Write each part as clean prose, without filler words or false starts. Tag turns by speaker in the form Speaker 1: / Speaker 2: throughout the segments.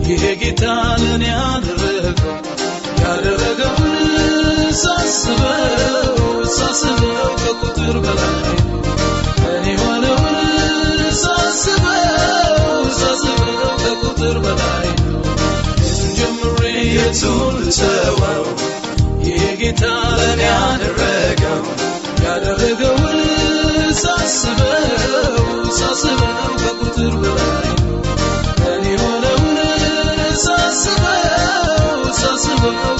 Speaker 1: ይሄ ጌታ ለኔ ያደረገውን ሳስበው ከቁጥር በላይ እኔ ሆነውን ሳስበው ከቁጥር በላይ የቱን ጀምሬ የቱን ልተወው ይሄ ጌታ ለኔ ያደረገውን ሳስበው ከቁጥር በላይ እኔ ሆነውን ሳስበው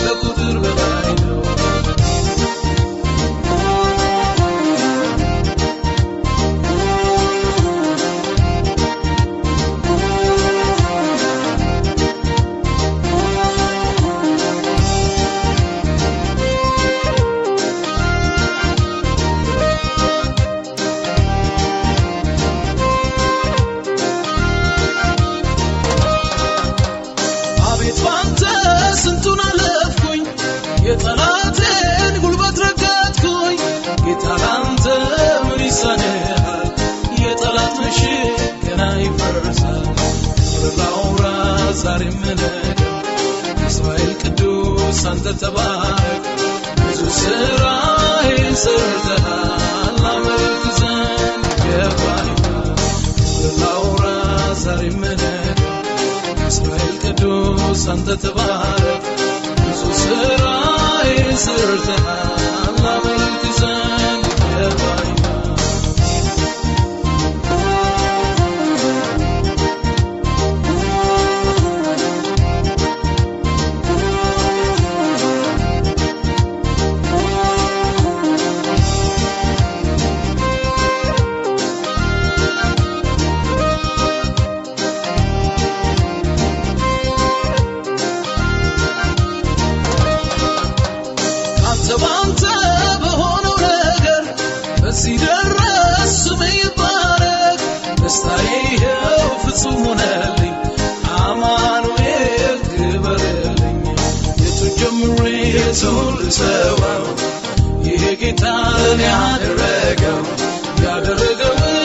Speaker 1: ከቁጥር በላይ ስንቱን አለፍኩኝ የጠላቴን ጉልበት ረገጥኩኝ ጌታ ላንተ ምን ይሳንሃል የጠላት ምሽግ ገና ይፈርሳል ላውራ ዛሬም ነገም እስራኤል ቅዱስ አንተ ተባረክ ብዙ ስራዬን ሰርተሃል አመልክ ዘንድ ይገባኛል ላውራ ዛሬም ነገም እስራኤል ቅዱስ አንተ ተባረክ ብዙ ስራዬን ሰርተሃል አመልክ ዘንድ ይገባኛል ባንተ በሆነው ነገር በዚህ ደረስ ስምህ ይባረክ ደስታዬ ይኸው ፍጹም ሆነልኝ አማኑኤል ክበርልኝ የቱን ጀምሬ የቱን ልተወው ይሄ ጌታ ለኔ ያደረገውን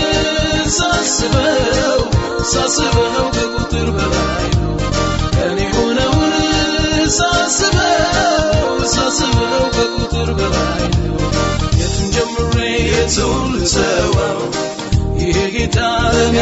Speaker 1: ሳስበው ከቁጥር በላይ እኔ ሆነውን ሳስበው ከቁጥር በላይ የቱን ጀምሬ የቱን ልተወው ይሄ ጌታ ለኔ